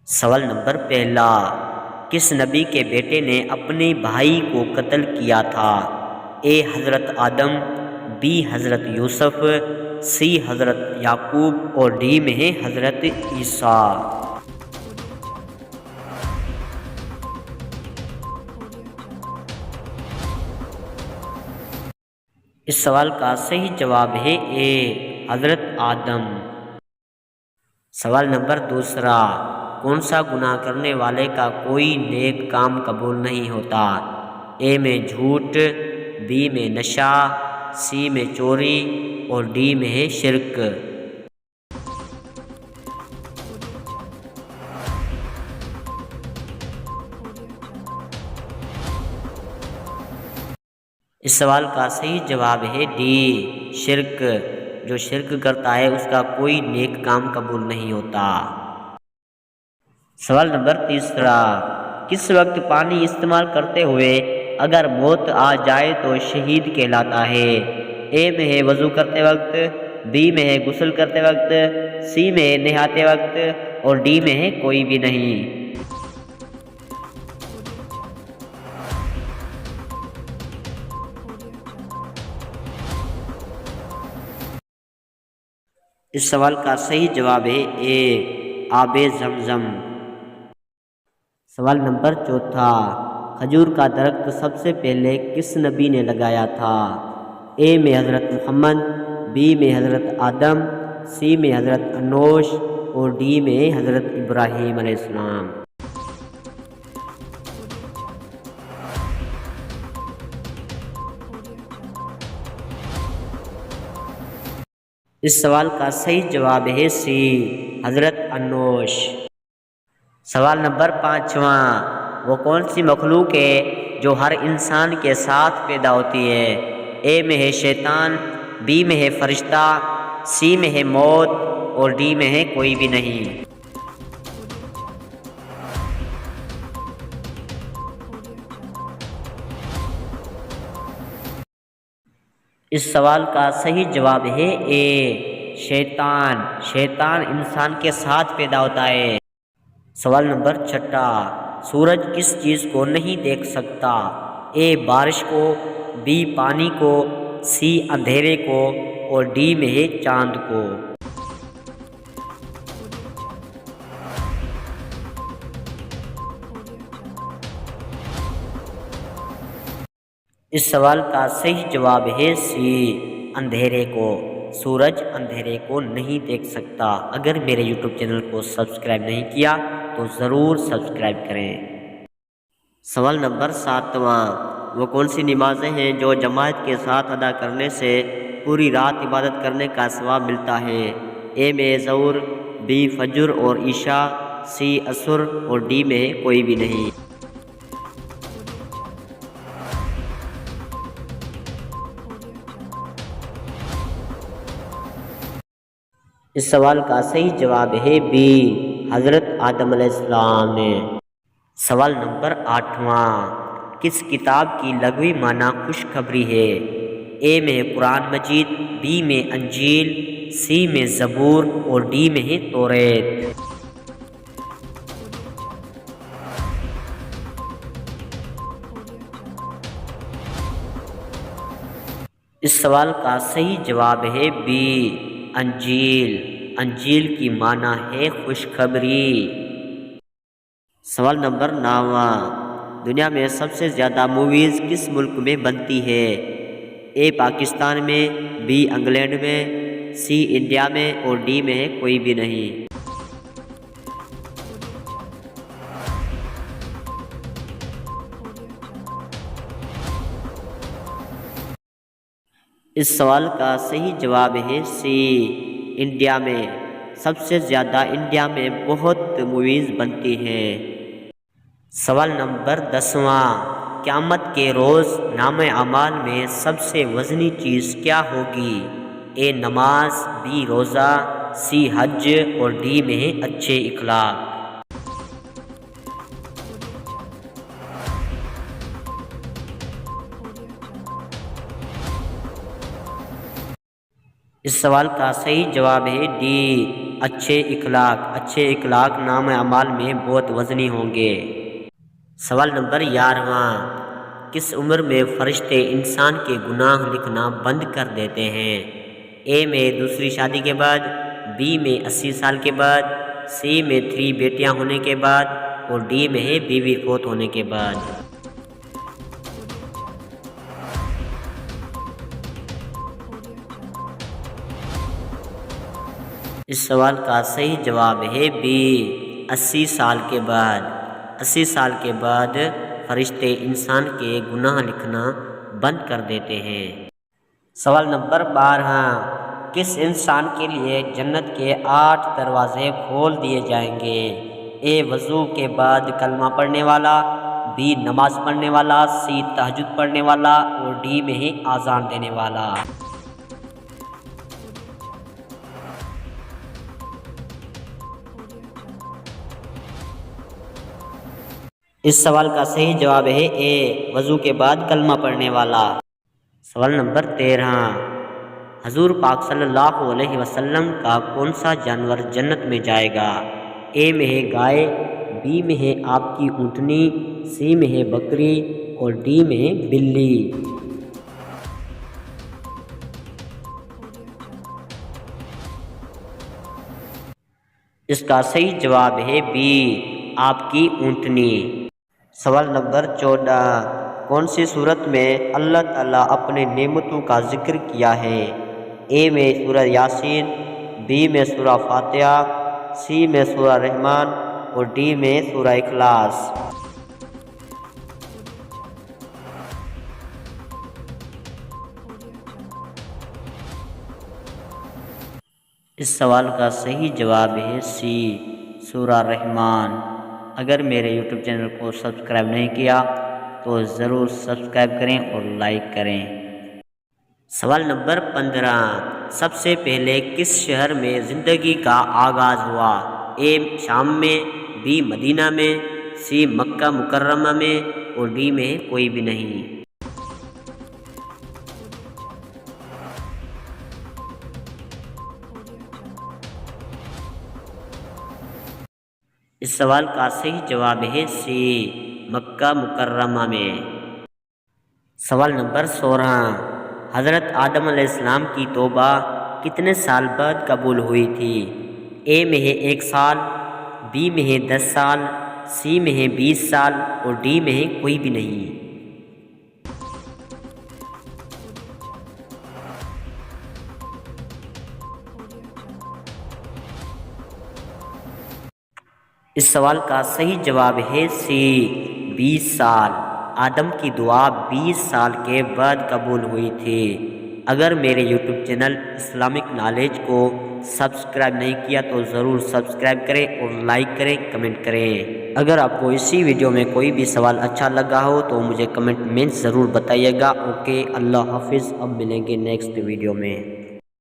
سوال نمبر پہلا، کس نبی کے بیٹے نے اپنے بھائی کو قتل کیا تھا؟ اے حضرت آدم، بی حضرت یوسف، سی حضرت یعقوب اور ڈی میں ہے حضرت عیسیٰ۔ اس سوال کا صحیح جواب ہے اے حضرت آدم۔ سوال نمبر دوسرا، کون سا گناہ کرنے والے کا کوئی نیک کام قبول نہیں ہوتا؟ اے میں جھوٹ، بی میں نشہ، سی میں چوری اور ڈی میں ہے شرک۔ اس سوال کا صحیح جواب ہے ڈی، شرک۔ جو شرک کرتا ہے اس کا کوئی نیک کام قبول نہیں ہوتا۔ سوال نمبر تیسرا، کس وقت پانی استعمال کرتے ہوئے اگر موت آ جائے تو شہید کہلاتا ہے؟ اے میں ہے وضو کرتے وقت، بی میں ہے غسل کرتے وقت، سی میں ہے نہاتے وقت اور ڈی میں ہے کوئی بھی نہیں۔ اس سوال کا صحیح جواب ہے اے، آب زمزم۔ سوال نمبر چوتھا، کھجور کا درخت سب سے پہلے کس نبی نے لگایا تھا؟ اے میں حضرت محمد، بی میں حضرت آدم، سی میں حضرت انوش اور ڈی میں حضرت ابراہیم علیہ السلام۔ اس سوال کا صحیح جواب ہے سی، حضرت انوش۔ سوال نمبر پانچواں، وہ کون سی مخلوق ہے جو ہر انسان کے ساتھ پیدا ہوتی ہے؟ اے میں ہے شیطان، بی میں ہے فرشتہ، سی میں ہے موت اور ڈی میں ہے کوئی بھی نہیں۔ اس سوال کا صحیح جواب ہے اے، شیطان۔ شیطان انسان کے ساتھ پیدا ہوتا ہے۔ سوال نمبر چھٹا، سورج کس چیز کو نہیں دیکھ سکتا؟ اے بارش کو، بی پانی کو، سی اندھیرے کو اور ڈی میں ہے چاند کو۔ اس سوال کا صحیح جواب ہے سی، اندھیرے کو۔ سورج اندھیرے کو نہیں دیکھ سکتا۔ اگر میرے یوٹیوب چینل کو سبسکرائب نہیں کیا تو ضرور سبسکرائب کریں۔ سوال نمبر ساتواں، وہ کون سی نمازیں ہیں جو جماعت کے ساتھ ادا کرنے سے پوری رات عبادت کرنے کا ثواب ملتا ہے؟ اے میں ظہر، بی فجر اور عشاء، سی عصر اور ڈی میں کوئی بھی نہیں۔ اس سوال کا صحیح جواب ہے بی، حضرت آدم علیہ السلام نے۔ سوال نمبر آٹھواں، کس کتاب کی لغوی معنی خوشخبری ہے؟ اے میں قرآن مجید، بی میں انجیل، سی میں زبور اور ڈی میں ہے توریت۔ اس سوال کا صحیح جواب ہے بی، انجیل۔ انجیل کی معنی ہے خوشخبری۔ سوال نمبر 9، دنیا میں سب سے زیادہ موویز کس ملک میں بنتی ہے؟ اے پاکستان میں، بی انگلینڈ میں، سی انڈیا میں اور ڈی میں ہے کوئی بھی نہیں۔ اس سوال کا صحیح جواب ہے سی، انڈیا میں۔ سب سے زیادہ انڈیا میں بہت موویز بنتی ہیں۔ سوال نمبر 10واں، قیامت کے روز نامہ اعمال میں سب سے وزنی چیز کیا ہوگی؟ اے نماز، بی روزہ، سی حج اور ڈی میں ہے اچھے اخلاق۔ اس سوال کا صحیح جواب ہے ڈی اچھے اخلاق۔ اچھے اخلاق نام اعمال میں بہت وزنی ہوں گے۔ سوال نمبر 11واں، کس عمر میں فرشتے انسان کے گناہ لکھنا بند کر دیتے ہیں؟ اے میں دوسری شادی کے بعد، بی میں 80 سال کے بعد، سی میں 3 بیٹیاں ہونے کے بعد اور ڈی میں ہے بیوی فوت ہونے کے بعد۔ اس سوال کا صحیح جواب ہے بی 80 سال کے بعد۔ 80 سال کے بعد فرشتے انسان کے گناہ لکھنا بند کر دیتے ہیں۔ سوال نمبر 12، کس انسان کے لیے جنت کے 8 دروازے کھول دیے جائیں گے؟ اے وضو کے بعد کلمہ پڑھنے والا، بی نماز پڑھنے والا، سی تہجد پڑھنے والا اور ڈی میں ہے اذان دینے والا۔ اس سوال کا صحیح جواب ہے اے وضو کے بعد کلمہ پڑھنے والا۔ سوال نمبر 13، حضور پاک صلی اللہ علیہ وسلم کا کون سا جانور جنت میں جائے گا؟ اے میں ہے گائے، بی میں ہے آپ کی اونٹنی، سی میں ہے بکری اور ڈی میں ہے بلی۔ اس کا صحیح جواب ہے بی آپ کی اونٹنی۔ سوال نمبر 14، کون سی صورت میں اللہ تعالیٰ اپنے نعمتوں کا ذکر کیا ہے؟ اے میں سورہ یاسین، بی میں سورہ فاتحہ، سی میں سورہ رحمان اور ڈی میں سورہ اخلاص۔ اس سوال کا صحیح جواب ہے سی سورہ رحمان۔ اگر میرے یوٹیوب چینل کو سبسکرائب نہیں کیا تو ضرور سبسکرائب کریں اور لائک کریں۔ سوال نمبر 15، سب سے پہلے کس شہر میں زندگی کا آغاز ہوا؟ اے شام میں، بی مدینہ میں، سی مکہ مکرمہ میں اور ڈی میں کوئی بھی نہیں۔ اس سوال کا صحیح جواب ہے سی مکہ مکرمہ میں۔ سوال نمبر 16، حضرت آدم علیہ السلام کی توبہ کتنے سال بعد قبول ہوئی تھی؟ اے میں ہے 1 سال، بی میں ہے 10 سال، سی میں ہے 20 سال اور ڈی میں ہے کوئی بھی نہیں۔ اس سوال کا صحیح جواب ہے سی 20 سال۔ آدم کی دعا 20 سال کے بعد قبول ہوئی تھی۔ اگر میرے یوٹیوب چینل اسلامک نالج کو سبسکرائب نہیں کیا تو ضرور سبسکرائب کریں اور لائک کریں، کمنٹ کریں۔ اگر آپ کو اسی ویڈیو میں کوئی بھی سوال اچھا لگا ہو تو مجھے کمنٹ میں ضرور بتائیے گا۔ اوکے، اللہ حافظ، اب ملیں گے نیکسٹ ویڈیو میں۔